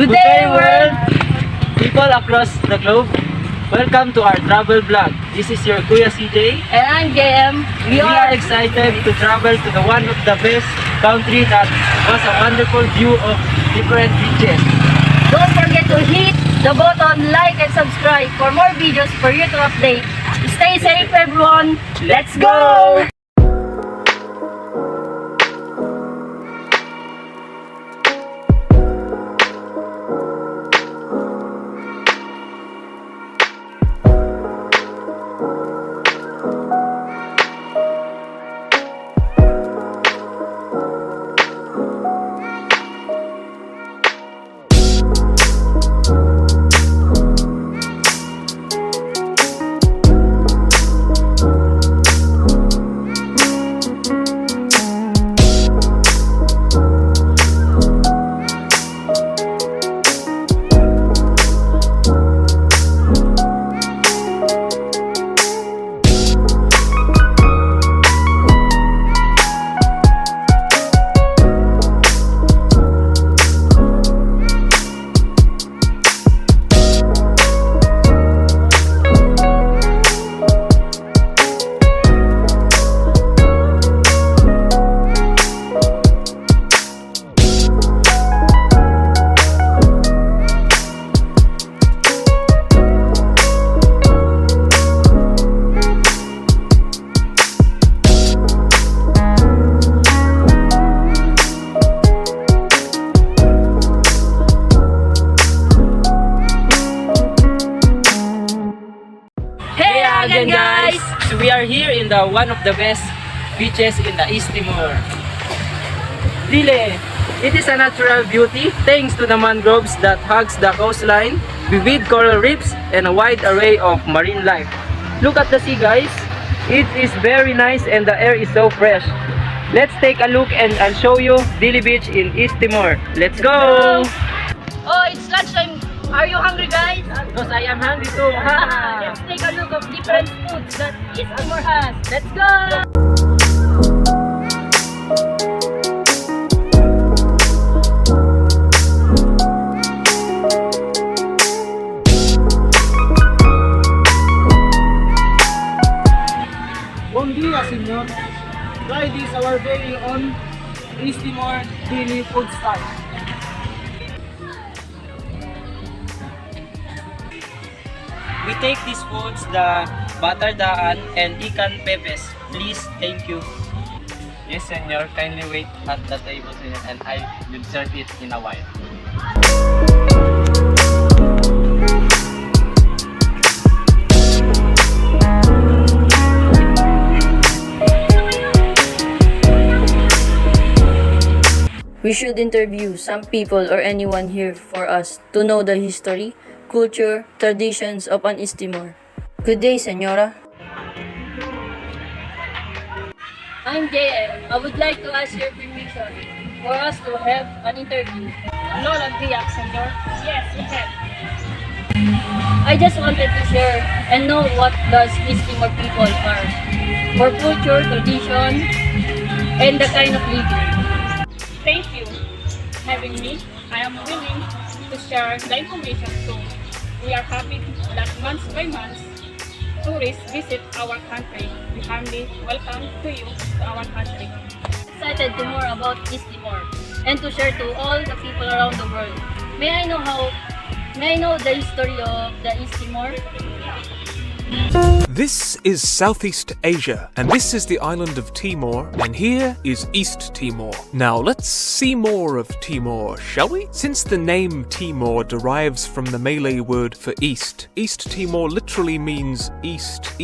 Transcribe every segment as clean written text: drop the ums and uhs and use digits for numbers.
Good day, world! People across the globe, welcome to our travel vlog. This is your Kuya CJ. And I'm Jey-Emm. We are excited to travel to the one of the best country that has a wonderful view of different beaches. Don't forget to hit the button, like and subscribe for more videos for you to update. Stay safe, everyone. Let's go! Again guys, so we are here in the one of the best beaches in the East Timor. Dile, it is a natural beauty thanks to the mangroves that hugs the coastline, vivid coral reefs, and a wide array of marine life. Look at the sea guys, it is very nice and the air is so fresh. Let's take a look and I'll show you Dili Beach in East Timor. Let's go! Oh, it's lunchtime. Are you hungry, guys? Because I am hungry too. Let's take a look of different foods that East Timor has. Let's go! Bom dia, senyor. Try this our very own East Timor Dili food style. We take these foods, the batardaan and ikan pepes. Please, thank you. Yes, senor. Kindly wait at the table, senor, and I will serve it in a while. We should interview some people or anyone here for us to know the history, culture, traditions of an East Timor. Good day, Senora. I'm Jey-Emm. I would like to ask your permission for us to have an interview. No Lambiak, senor. Yes, we can. I just wanted to share and know what does East Timor people are for culture, tradition, and the kind of living. Thank you for having me. I am willing to share the information too. We are happy that month by month, tourists visit our country. We humbly welcome to you to our country. Excited to more about East Timor and to share to all the people around the world. May I know the history of the East Timor? This is Southeast Asia, and this is the island of Timor, and here is East Timor. Now let's see more of Timor, shall we? Since the name Timor derives from the Malay word for east, East Timor literally means east.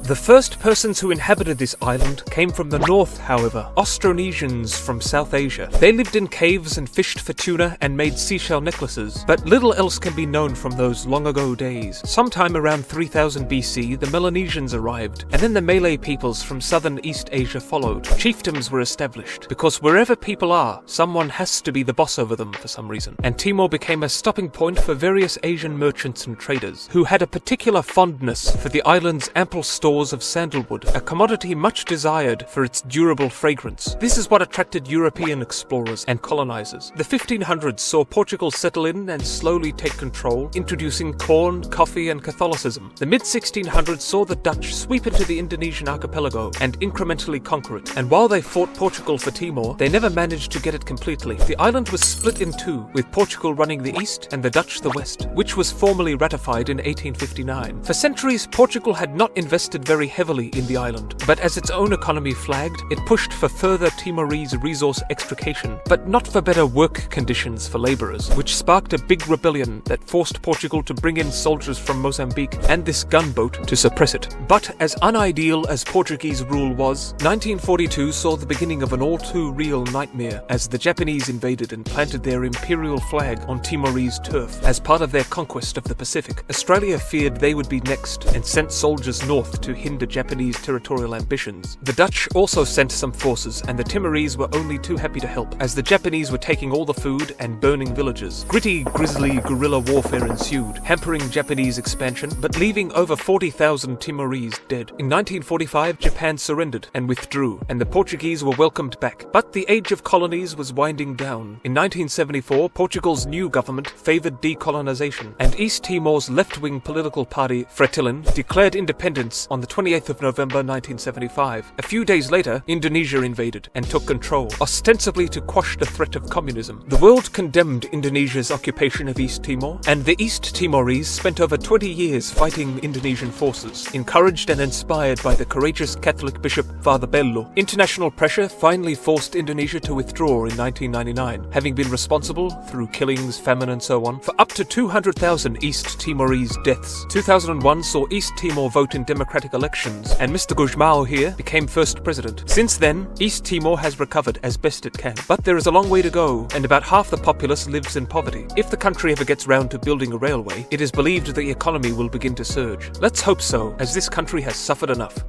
The first persons who inhabited this island came from the north, however, Austronesians from South Asia. They lived in caves and fished for tuna and made seashell necklaces, but little else can be known from those long ago days. Sometime around 3000 BC, BC, the Melanesians arrived, and then the Malay peoples from southern East Asia followed. Chiefdoms were established, because wherever people are, someone has to be the boss over them for some reason. And Timor became a stopping point for various Asian merchants and traders, who had a particular fondness for the island's ample stores of sandalwood, a commodity much desired for its durable fragrance. This is what attracted European explorers and colonizers. The 1500s saw Portugal settle in and slowly take control, introducing corn, coffee, and Catholicism. The mid-1600s saw the Dutch sweep into the Indonesian archipelago and incrementally conquer it. And while they fought Portugal for Timor, they never managed to get it completely. The island was split in two, with Portugal running the east and the Dutch the west, which was formally ratified in 1859. For centuries, Portugal had not invested very heavily in the island, but as its own economy flagged, it pushed for further Timorese resource extrication, but not for better work conditions for labourers, which sparked a big rebellion that forced Portugal to bring in soldiers from Mozambique and this gunboat to suppress it. But as unideal as Portuguese rule was, 1942 saw the beginning of an all-too-real nightmare as the Japanese invaded and planted their imperial flag on Timorese turf as part of their conquest of the Pacific. Australia feared they would be next and sent soldiers north to hinder Japanese territorial ambitions. The Dutch also sent some forces, and the Timorese were only too happy to help, as the Japanese were taking all the food and burning villages. Gritty, grisly guerrilla warfare ensued, hampering Japanese expansion, but leaving over 40,000 Timorese dead. In 1945, Japan surrendered and withdrew, and the Portuguese were welcomed back. But the age of colonies was winding down. In 1974, Portugal's new government favoured decolonization, and East Timor's left-wing political party, Fretilin, declared independence on the 28th of November 1975. A few days later, Indonesia invaded and took control, ostensibly to quash the threat of communism. The world condemned Indonesia's occupation of East Timor, and the East Timorese spent over 20 years fighting Indonesian forces, encouraged and inspired by the courageous Catholic bishop Father Bello. International pressure finally forced Indonesia to withdraw in 1999, having been responsible, through killings, famine and so on, for up to 200,000 East Timorese deaths. 2001 saw East Timor vote in democratic elections, and Mr. Gusmao here became first president. Since then, East Timor has recovered as best it can. But there is a long way to go, and about half the populace lives in poverty. If the country ever gets round to building a railway, it is believed the economy will begin to surge. Let's hope so, as this country has suffered enough.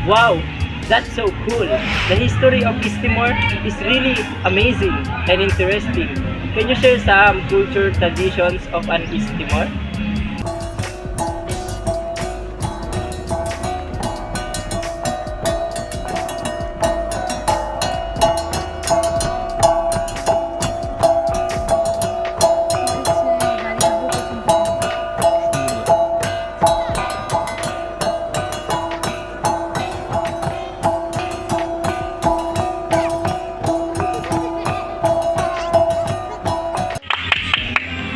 Wow, that's so cool. The history of East Timor is really amazing and interesting. Can you share some culture traditions of an East Timor?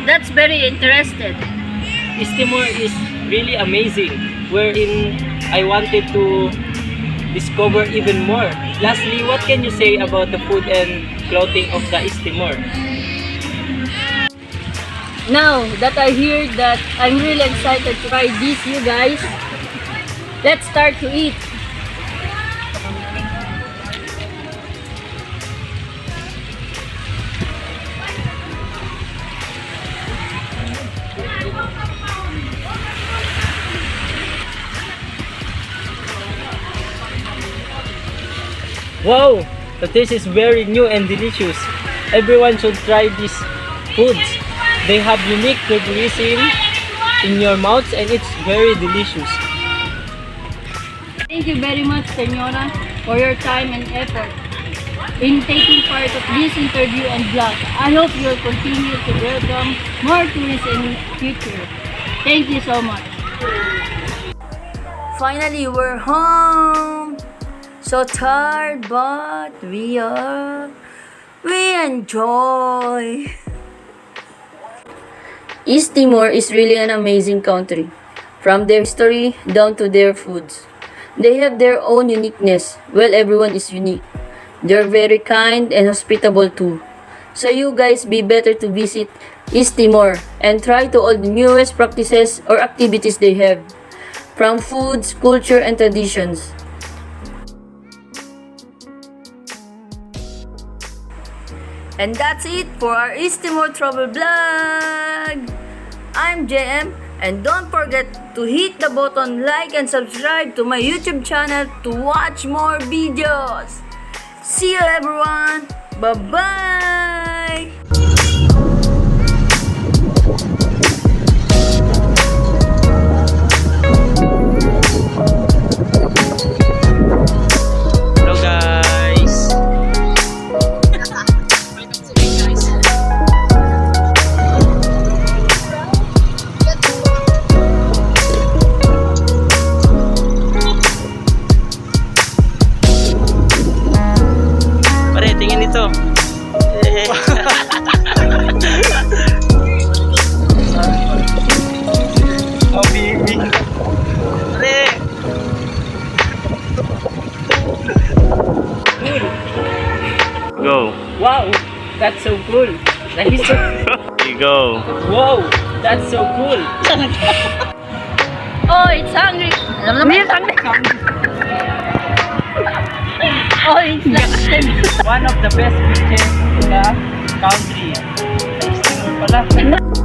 That's very interesting. East Timor is really amazing, wherein I wanted to discover even more. Lastly, what can you say about the food and clothing of the East Timor? Now that I hear that, I'm really excited to try this, you guys. Let's start to eat. Wow, the taste is very new and delicious. Everyone should try these foods. They have unique flavourism in your mouth and it's very delicious. Thank you very much, Senora, for your time and effort in taking part of this interview and vlog. I hope you'll continue to welcome more tourists in the future. Thank you so much. Finally, we're home. So tired, but we enjoy. East Timor is really an amazing country. From their history down to their foods. They have their own uniqueness. Well, everyone is unique. They're very kind and hospitable too. So you guys be better to visit East Timor and try to all the newest practices or activities they have. From foods, culture, and traditions. And that's it for our East Timor travel vlog. I'm Jey-Emm, and don't forget to hit the button like and subscribe to my YouTube channel to watch more videos. See you everyone. Bye-bye. Hello guys. Pare, tingin ito. Oh, baby. Pare. Go. Wow, that's so cool. Nice. You go. Wow, that's so cool. Oh, it's hungry. Alam naman yung hungry. Oh, it's like One of the best beaches in the country. Sa Timor pala.